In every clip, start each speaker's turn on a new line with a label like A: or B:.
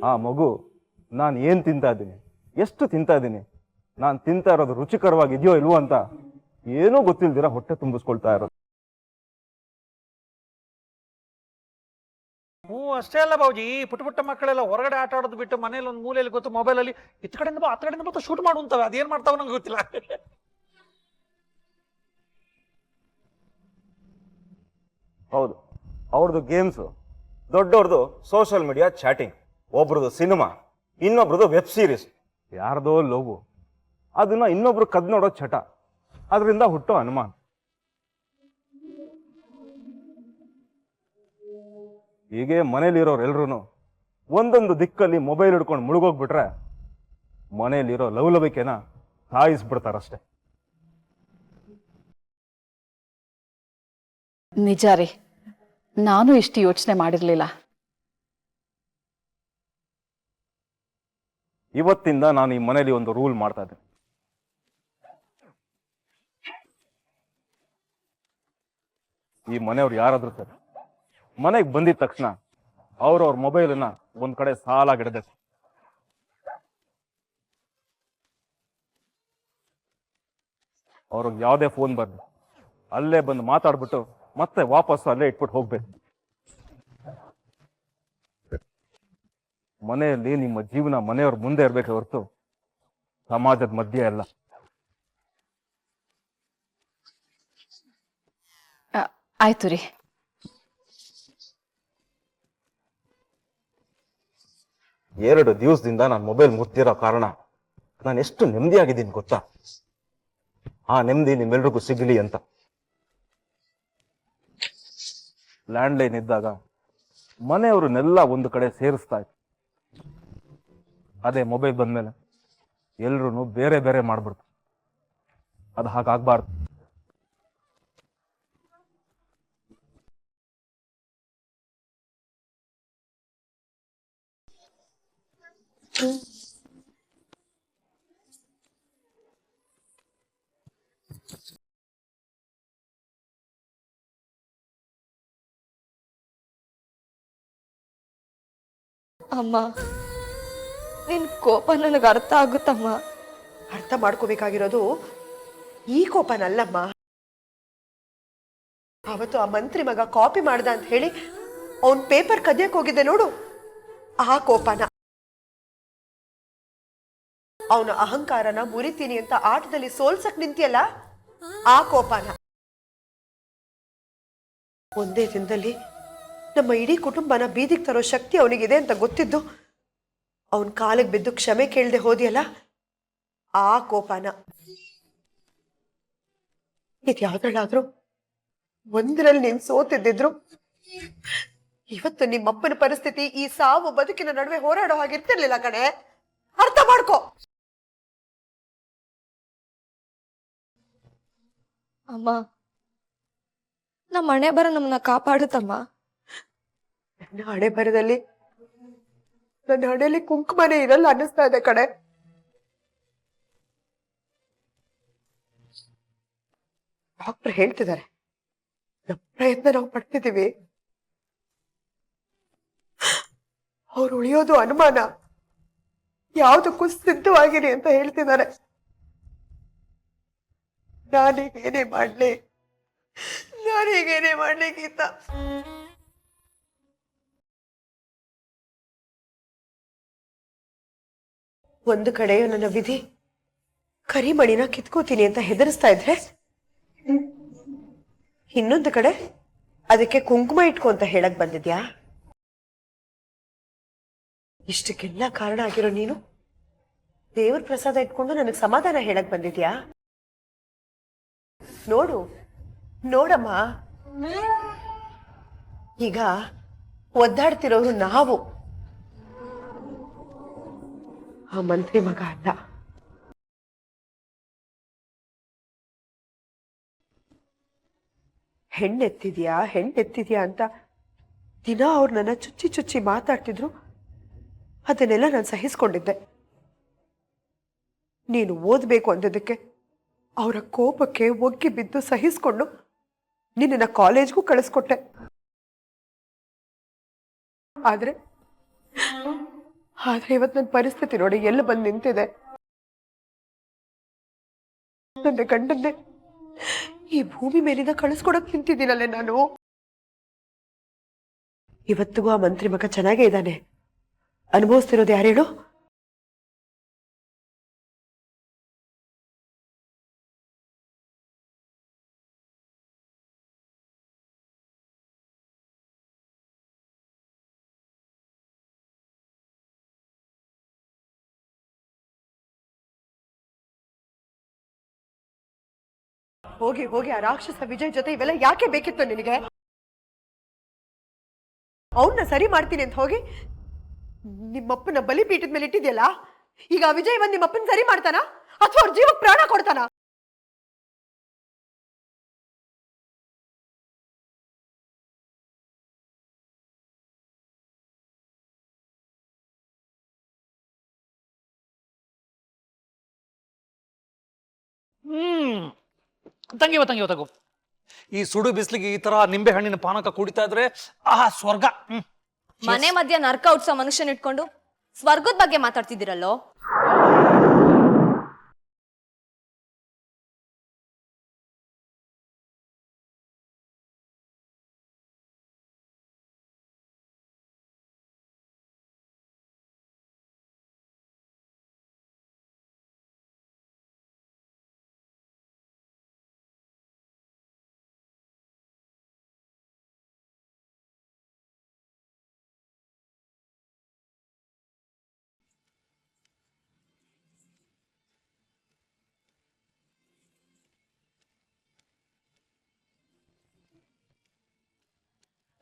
A: ಆ ಮಗು ನಾನು ಏನು ತಿಂತಾ ಇದ್ದೀನಿ, ಎಷ್ಟು ತಿಂತಾ ಇದ್ದೀನಿ, ನಾನು ತಿಂತಾ ಇರೋದು ರುಚಿಕರವಾಗಿದೆಯೋ ಇಲ್ವೋ ಅಂತ ಏನೂ ಗೊತ್ತಿಲ್ದಿರ ಹೊಟ್ಟೆ ತುಂಬಿಸ್ಕೊಳ್ತಾ ಇರೋದು.
B: ಅಷ್ಟೇ ಅಲ್ಲ ಬಾವುಜಿ, ಪುಟ್ಟ ಪುಟ್ಟ ಮಕ್ಕಳೆಲ್ಲ ಹೊರಗಡೆ ಆಟ ಆಡೋದು ಬಿಟ್ಟು ಮನೇಲಿ ಒಂದು ಮೂಲೆಯಲ್ಲಿ ಗೊತ್ತು ಮೊಬೈಲಲ್ಲಿ ಇತ್ತ ಕಡೆಯಿಂದ ಬಾ, ಆ ಕಡೆಯಿಂದ ಬರ್ತಾ ಶೂಟ್ ಮಾಡುವಂತವೆ. ಅದೇನ್ ಮಾಡ್ತಾವ ನಂಗೆ ಗೊತ್ತಿಲ್ಲ.
A: ಹೌದು, ಅವ್ರದ್ದು ಗೇಮ್ಸು, ದೊಡ್ಡವ್ರದ್ದು ಸೋಷಿಯಲ್ ಮೀಡಿಯಾ ಚಾಟಿಂಗ್, ಒಬ್ರದ್ದು ಸಿನಿಮಾ, ಇನ್ನೊಬ್ರದ್ದು ವೆಬ್ ಸೀರೀಸ್, ಯಾರ್ದೋ ಲೋಗು, ಅದನ್ನ ಇನ್ನೊಬ್ರು ಕದ್ ನೋಡೋ ಚಟ, ಅದರಿಂದ ಹುಟ್ಟೋ ಅನುಮಾನ. ಹೀಗೆ ಮನೇಲಿರೋರೆಲ್ರೂ ಒಂದೊಂದು ದಿಕ್ಕಲ್ಲಿ ಮೊಬೈಲ್ ಹಿಡ್ಕೊಂಡು ಮುಳುಗೋಗ್ಬಿಟ್ರೆ ಮನೇಲಿರೋ ಲವಲವಿಕೆನ ಸಾಯಿಸ್ಬಿಡ್ತಾರಷ್ಟೆ.
C: ನಿಜ ರೀ, ನಾನು ಇಷ್ಟು ಯೋಚನೆ ಮಾಡಿರ್ಲಿಲ್ಲ.
A: ಇವತ್ತಿಂದ ನಾನು ಈ ಮನೇಲಿ ಒಂದು ರೂಲ್ ಮಾಡ್ತಾ ಇದ್ದೀನಿ. ಈ ಮನೆಯವ್ರು ಯಾರಾದ್ರೂ ಸರಿ, ಮನೆಗೆ ಬಂದಿದ ತಕ್ಷಣ ಅವ್ರವ್ರ ಮೊಬೈಲನ್ನ ಒಂದ್ ಕಡೆ ಸಾಲಾಗಿಡಬೇಕು. ಅವ್ರಿಗೆ ಯಾವುದೇ ಫೋನ್ ಬರ್ಲಿ ಅಲ್ಲೇ ಬಂದು ಮಾತಾಡ್ಬಿಟ್ಟು ಮತ್ತೆ ವಾಪಸ್ ಅಲ್ಲೇ ಇಟ್ಬಿಟ್ಟು ಹೋಗ್ಬೇಕು. ಮನೆಯಲ್ಲಿ ನಿಮ್ಮ ಜೀವನ ಮನೆಯವ್ರ ಮುಂದೆ ಇರ್ಬೇಕೆ ಹೊರತು ಸಮಾಜದ ಮಧ್ಯೆ ಅಲ್ಲ.
C: ಆಯ್ತು ರೀ.
A: ಎರಡು ದಿವಸದಿಂದ ನಾನು ಮೊಬೈಲ್ ಮುಟ್ತಿರೋ ಕಾರಣ ನಾನು ಎಷ್ಟು ನೆಮ್ಮದಿಯಾಗಿದ್ದೀನಿ ಗೊತ್ತಾ? ಆ ನೆಮ್ಮದಿ ನಿಮ್ಮೆಲ್ರಿಗೂ ಸಿಗಲಿ ಅಂತ. ಲ್ಯಾಂಡ್ಲೈನ್ ಇದ್ದಾಗ ಮನೆಯವ್ರನ್ನೆಲ್ಲ ಒಂದು ಕಡೆ ಸೇರಿಸ್ತಾ ಇತ್ತು. ಅದೇ ಮೊಬೈಲ್ ಬಂದ್ಮೇಲೆ ಎಲ್ರು ಬೇರೆ ಬೇರೆ ಮಾಡ್ಬಿಡ್ತು. ಅದು ಹಾಗಾಗ್ಬಾರ್ದು.
D: ಅಮ್ಮ, ನಿನ್ ಕೋಪ ನನಗೆ ಅರ್ಥ ಆಗುತ್ತಮ್ಮ.
E: ಅರ್ಥ ಮಾಡ್ಕೋಬೇಕಾಗಿರೋದು ಈ ಕೋಪನಲ್ಲಮ್ಮ. ಅವತ್ತು ಆ ಮಂತ್ರಿ ಮಗ ಕಾಪಿ ಮಾಡ್ದ ಅಂತ ಹೇಳಿ ಅವನ್ ಪೇಪರ್ ಕದಿಯಕ್ ಹೋಗಿದ್ದೆ ನೋಡು, ಆ ಕೋಪನ. ಅವನ ಅಹಂಕಾರನ ಮುರಿತೀನಿ ಅಂತ ಆಟದಲ್ಲಿ ಸೋಲ್ಸಕ್ ನಿಂತಿಯಲ್ಲ, ಆ ಕೋಪನ. ಒಂದೇ ದಿನದಲ್ಲಿ ನಮ್ಮ ಇಡೀ ಕುಟುಂಬನ ಬೀದಿಗೆ ತರೋ ಶಕ್ತಿ ಅವನಿಗಿದೆ ಅಂತ ಗೊತ್ತಿದ್ದು ಅವನ್ ಕಾಲಿಗೆ ಬಿದ್ದು ಕ್ಷಮೆ ಕೇಳದೆ ಹೋದಿಯಲ್ಲ, ಆ ಕೋಪನ. ಇದ್ಯಾವ್ದ್ರಲ್ಲಾದ್ರೂ ಒಂದರಲ್ಲಿ ನೀನ್ ಸೋತಿದ್ದಿದ್ರು ಇವತ್ತು ನಿಮ್ಮಪ್ಪನ ಪರಿಸ್ಥಿತಿ ಈ ಸಾವು ಬದುಕಿನ ನಡುವೆ ಹೋರಾಡೋ ಹಾಗಿರ್ತಿರ್ಲಿಲ್ಲ ಕಣೆ. ಅರ್ಥ ಮಾಡ್ಕೋ.
D: ಅಮ್ಮ, ನಮ್ಮ ಮನೆ ಬರ ನಮ್ಮನ್ನ ಕಾಪಾಡುತ್ತಮ್ಮ.
E: ನನ್ನ ಹಣೆ ಬರದಲ್ಲಿ ನನ್ನ ಹಣೆಯಲ್ಲಿ ಕುಂಕುಮನೆ ಇರಲ್ಲ ಅನ್ನಿಸ್ತಾ ಇದೆ ಕಣೆ. ಡಾಕ್ಟರ್ ಹೇಳ್ತಿದ್ದಾರೆ ನಮ್ಮ ಪ್ರಯತ್ನ ನಾವು ಪಡ್ತಿದ್ದೀವಿ, ಅವ್ರು ಉಳಿಯೋದು ಅನುಮಾನ, ಯಾವುದಕ್ಕೂ ಸಿದ್ಧವಾಗಿರಿ ಅಂತ ಹೇಳ್ತಿದ್ದಾರೆ. ನಾನೀಗೇನೇ ಮಾಡ್ಲಿ ಗೀತಾ? ಒಂದು ಕಡೆ ನನ್ನ ವಿಧಿ ಕರಿಮಣಿನ ಕಿತ್ಕೋತೀನಿ ಅಂತ ಹೆದರಿಸ್ತಾ ಇದ್ರೆ, ಇನ್ನೊಂದು ಕಡೆ ಅದಕ್ಕೆ ಕುಂಕುಮ ಇಟ್ಕೊ ಅಂತ ಹೇಳಕ್ ಬಂದಿದ್ಯಾ? ಇಷ್ಟಕ್ಕೆಲ್ಲ ಕಾರಣ ಆಗಿರೋ ನೀನು ದೇವ್ರ ಪ್ರಸಾದ ಇಟ್ಕೊಂಡು ನನಗೆ ಸಮಾಧಾನ ಹೇಳಕ್ ಬಂದಿದ್ಯಾ? ನೋಡಮ್ಮ, ಈಗ ಒದ್ದಾಡ್ತಿರೋರು ನಾವು, ಆ ಮಂತ್ರಿ ಮಗ ಅಲ್ಲ. ಹೆಣ್ಣೆತ್ತಿದ್ಯಾ ಅಂತ ದಿನ ಅವ್ರು ನನ್ನ ಚುಚ್ಚಿ ಮಾತಾಡ್ತಿದ್ರು. ಅದನ್ನೆಲ್ಲ ನಾನು ಸಹಿಸ್ಕೊಂಡಿದ್ದೆ. ನೀನು ಓದ್ಬೇಕು ಅಂದಿದ್ದಕ್ಕೆ ಅವರ ಕೋಪಕ್ಕೆ ಒಗ್ಗಿ ಬಿದ್ದು ಸಹಿಸ್ಕೊಂಡು ನಿನ್ನ ಕಾಲೇಜ್ಗೂ ಕಳಿಸ್ಕೊಟ್ಟೆ. ಆದ್ರೆ ಇವತ್ತು ನನ್ನ ಪರಿಸ್ಥಿತಿ ನೋಡಿ ಎಲ್ಲಿ ಬಂದು ನಿಂತಿದೆ. ನನ್ನ ಗಂಡನ್ನೇ ಈ ಭೂಮಿ ಮೇಲಿಂದ ಕಳಿಸ್ಕೊಡಕ್ ನಿಂತಿದ್ದೀನಲ್ಲೇ ನಾನು. ಇವತ್ತಿಗೂ ಆ ಮಂತ್ರಿ ಮಗ ಚೆನ್ನಾಗೇ ಇದ್ದಾನೆ. ಅನುಭವಿಸ್ತಿರೋದು ಯಾರು ಹೇಳು? ಹೋಗಿ ಹೋಗಿ ಆ ರಾಕ್ಷಸ ವಿಜಯ್ ಜೊತೆ ಇವೆಲ್ಲ ಯಾಕೆ ಬೇಕಿತ್ತು ನಿನಗೆ? ಅವನ್ನ ಸರಿ ಮಾಡ್ತೀನಿ ಅಂತ ಹೋಗಿ ನಿಮ್ಮಪ್ಪನ ಬಲಿಪೀಠದ ಮೇಲೆ ಇಟ್ಟಿದ್ಯಲ್ಲ, ಈಗ ಆ ವಿಜಯ್ ಬಂದು ನಿಮ್ಮಪ್ಪನ ಸರಿ ಮಾಡ್ತಾನ ಅಥವಾ ಅವ್ರ ಜೀವಕ್ಕೆ ಪ್ರಾಣ ಕೊಡ್ತಾನ?
B: ತಂಗಿವ ತಗೋ. ಈ ಸುಡು ಬಿಸಿಲಿಗೆ ಈ ತರ ನಿಂಬೆ ಹಣ್ಣಿನ ಪಾನಕ ಕುಡಿತಾ ಇದ್ರೆ ಆಹಾ ಸ್ವರ್ಗ.
D: ಮನೆ ಮಧ್ಯ ನರ್ಕ ಉಟ್ಸೋ ಮನುಷ್ಯನ್ ಇಟ್ಕೊಂಡು ಸ್ವರ್ಗದ ಬಗ್ಗೆ ಮಾತಾಡ್ತಿದ್ದೀರಲ್ಲೋ.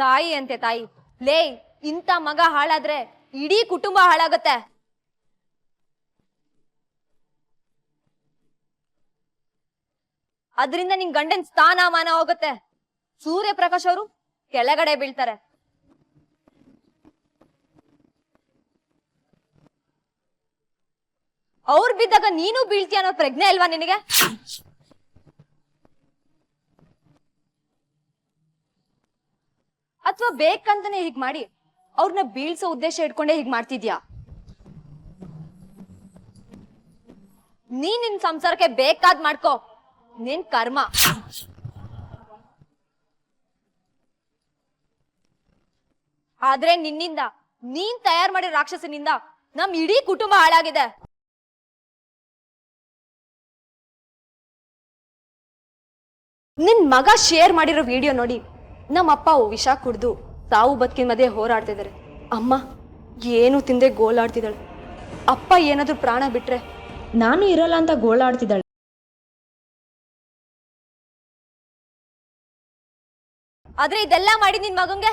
D: ತಾಯಿ ಅಂತೆ ತಾಯಿ. ಲೇ, ಇಂಥ ಮಗ ಹಾಳಾದ್ರೆ ಇಡೀ ಕುಟುಂಬ ಹಾಳಾಗತ್ತೆ. ಅದರಿಂದ ನಿನ್ ಗಂಡನ್ ಸ್ಥಾನ ಮಾನ ಹೋಗುತ್ತೆ. ಸೂರ್ಯಪ್ರಕಾಶ್ ಅವರು ಕೆಳಗಡೆ ಬೀಳ್ತಾರೆ. ಅವ್ರು ಬಿದ್ದಾಗ ನೀನು ಬೀಳ್ತೀಯ ಅನ್ನೋ ಪ್ರಜ್ಞೆ ಅಲ್ವಾ ನಿನಗೆ? ಅಥವಾ ಬೇಕಂತಾನೆ ಹೀಗ್ ಮಾಡಿ ಅವ್ರನ್ನ ಬೀಳ್ಸೋ ಉದ್ದೇಶ ಇಟ್ಕೊಂಡೆ ಹೀಗ್ ಮಾಡ್ತಿದ್ಯಾ? ನಿನ್ ಸಂಸಾರಕ್ಕೆ ಬೇಕಾದ್ ಮಾಡ್ಕೋ, ನಿನ್ ಕರ್ಮ. ಆದ್ರೆ ನಿನ್ನಿಂದ, ನೀನ್ ತಯಾರು ಮಾಡಿರೋ ರಾಕ್ಷಸನಿಂದ ನಮ್ ಇಡೀ ಕುಟುಂಬ ಹಾಳಾಗಿದೆ. ನಿನ್ ಮಗ ಶೇರ್ ಮಾಡಿರೋ ವಿಡಿಯೋ ನೋಡಿ ನಮ್ಮ ಅಪ್ಪ ವಿಷ ಕುಡ್ದು ಸಾವು ಬದುಕಿನ ಮಧ್ಯೆ ಹೋರಾಡ್ತಿದ್ದಾರೆ. ಅಮ್ಮ ಏನು ತಿಂದೆ ಗೋಳಾಡ್ತಿದ್ದಾಳೆ. ಅಪ್ಪ ಏನಾದ್ರೂ ಪ್ರಾಣ ಬಿಟ್ರೆ
F: ನಾನು ಇರಲ್ಲ ಅಂತ ಗೋಳಾಡ್ತಿದ್ದಾಳೆ.
D: ಆದ್ರೆ ಇದೆಲ್ಲ ಮಾಡಿ ನಿನ್ ಮಗಂಗೆ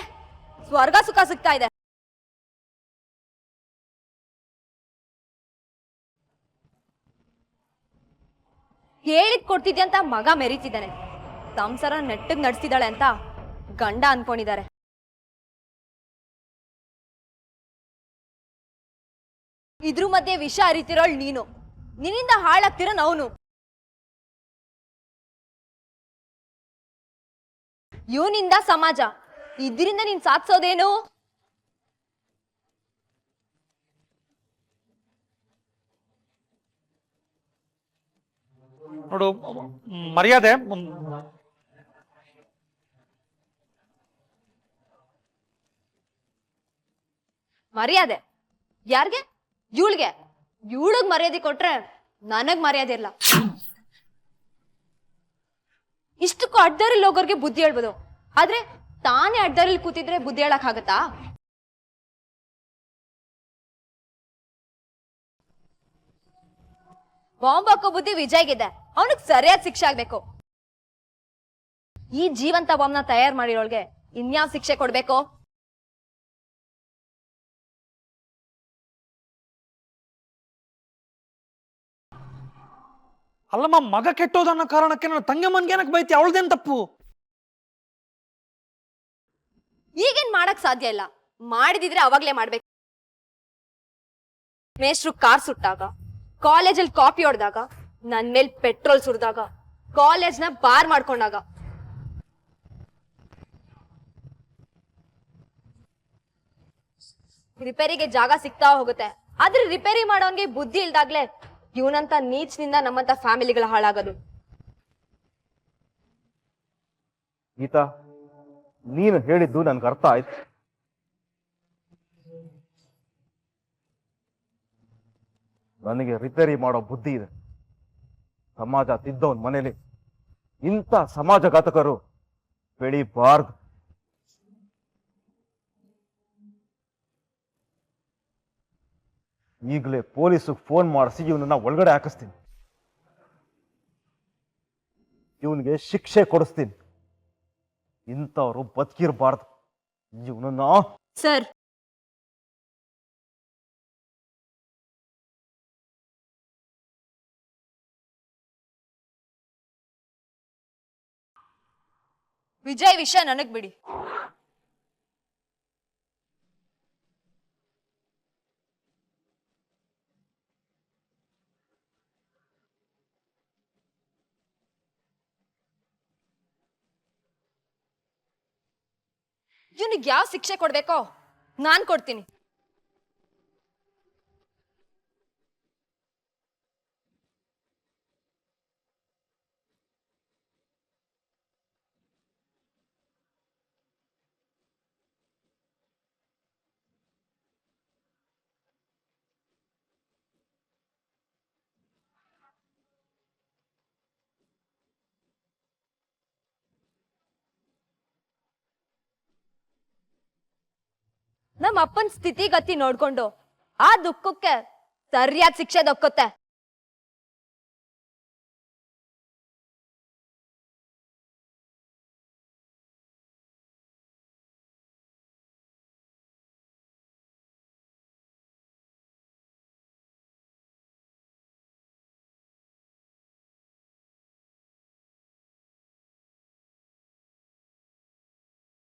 D: ಸ್ವರ್ಗ ಸುಖ ಸಿಗ್ತಾ ಇದೆ. ಹೇಳಿದ್ ಕೊಡ್ತಿದ್ಯ ಅಂತ ಮಗ ಮೆರೀತಿದ್ದಾನೆ. ಸಂಸಾರ ನೆಟ್ಟಗ್ ನಡೆಸ್ತಿದ್ದಾಳೆ ಅಂತ ಗಂಡ ಅನ್ಕೊಂಡಿದ್ದಾರೆ. ಇದ್ರ ಮಧ್ಯೆ ವಿಷ ಅರಿತಿರೋಳ್ ನೀನು, ನಿನ್ನಿಂದ ಹಾಳಾಗ್ತಿರೋ ಅವನು. ಇವನಿಂದ ಸಮಾಜ, ಇದರಿಂದ ನೀನ್ ಸಾಧಿಸೋದೇನು?
B: ನೋಡು, ಮರ್ಯಾದೆ
D: ಮರ್ಯಾದೆ ಯಾರ್ಗೆ? ಇವಳಿಗೆ. ಇವಳಗ್ ಮರ್ಯಾದೆ ಕೊಟ್ರೆ ನನಗ್ ಮರ್ಯಾದೆ ಇಲ್ಲ. ಇಷ್ಟಕ್ಕೂ ಅಡ್ಡಾರಿಲ್ ಹೋಗೋರ್ಗೆ ಬುದ್ಧಿ ಹೇಳ್ಬೋದು, ಆದ್ರೆ ತಾನೇ ಅಡ್ಡಾರಿಲ್ ಕೂತಿದ್ರೆ ಬುದ್ಧಿ ಹೇಳಕ್ ಆಗತ್ತಾ? ಬಾಂಬ್ ಹಾಕೋ ಬುದ್ಧಿ ವಿಜಯ್ಗಿದೆ, ಅವನಿಗೆ ಸರಿಯಾದ ಶಿಕ್ಷೆ ಆಗ್ಬೇಕು. ಈ ಜೀವಂತ ಬಾಂಬ್ನ ತಯಾರು ಮಾಡಿರೋಳ್ಗೆ ಇನ್ಯಾವ ಶಿಕ್ಷೆ ಕೊಡ್ಬೇಕು?
B: ಅಲ್ಲಮ್ಮ, ಮಗ ಕೆಟ್ಟೋದನ್ನ ಕಾರಣಕ್ಕೆ ನನ್ನ ತಂಗಮ್ಮನ್ಗೆ ಏನಕ್ಕೆ ಬೈತಿ? ಅವಳದೇನ್ ತಪ್ಪು?
D: ಈಗೇನ್ ಮಾಡಕ್ ಸಾಧ್ಯ ಇಲ್ಲ, ಮಾಡಿದಿದ್ರೆ ಅವಾಗ್ಲೇ ಮಾಡ್ಬೇಕು. ಮೇಷ್ಟ್ರು ಕಾರ್ ಸುಟ್ಟಾಗ, ಕಾಲೇಜಲ್ಲಿ ಕಾಪಿ ಹೊಡೆದಾಗ, ನನ್ ಮೇಲ್ ಪೆಟ್ರೋಲ್ ಸುರಿದಾಗ, ಕಾಲೇಜ್ನ ಬಾರ್ ಮಾಡ್ಕೊಂಡಾಗ, ರಿಪೇರಿಗೆ ಜಾಗ ಸಿಗ್ತಾ ಹೋಗುತ್ತೆ. ಆದ್ರೆ ರಿಪೇರಿ ಮಾಡೋನ್ಗೆ ಬುದ್ಧಿ ಇಲ್ದಾಗ್ಲೆ ಇವನಂತ ನೀಚ್ನಿಂದ ನಮ್ಮಂತ ಫ್ಯಾಮಿಲಿಗಳ ಹಾಳಾಗೋದು.
A: ಗೀತಾ, ನೀನು ಹೇಳಿದ್ದು ನನ್ಗೆ ಅರ್ಥ ಆಯ್ತು. ನನಗೆ ರಿಪೇರಿ ಮಾಡೋ ಬುದ್ಧಿ ಇದೆ. ಸಮಾಜ ತಿದ್ದವನ್ ಮನೇಲಿ ಇಂಥ ಸಮಾಜಘಾತಕರು ಬೆಳಿಬಾರ್ದು. ಈಗಲೇ ಪೊಲೀಸಿಗೆ ಫೋನ್ ಮಾಡಿಸಿ ಇವನನ್ನ ಒಳಗಡೆ ಹಾಕಿಸ್ತೀನಿ. ಇವನಿಗೆ ಶಿಕ್ಷೆ ಕೊಡಿಸ್ತೀನಿ. ಇಂಥವ್ರು ಬದುಕಿರ್ಬಾರ್ದು. ಇವನನ್ನ
D: ಸರ್, ವಿಜಯ್ ವಿಷಯ ನನಗ್ ಬಿಡಿ. ಇವನಿಗೆ ಯಾವ ಶಿಕ್ಷೆ ಕೊಡ್ಬೇಕೋ ನಾನ್ ಕೊಡ್ತೀನಿ. ನಮ್ಮ ಅಪ್ಪನ ಸ್ಥಿತಿಗತಿ ನೋಡ್ಕೊಂಡು ಆ ದುಃಖಕ್ಕೆ ಸರಿಯಾದ ಶಿಕ್ಷೆ ದೊಕ್ಕುತ್ತೆ.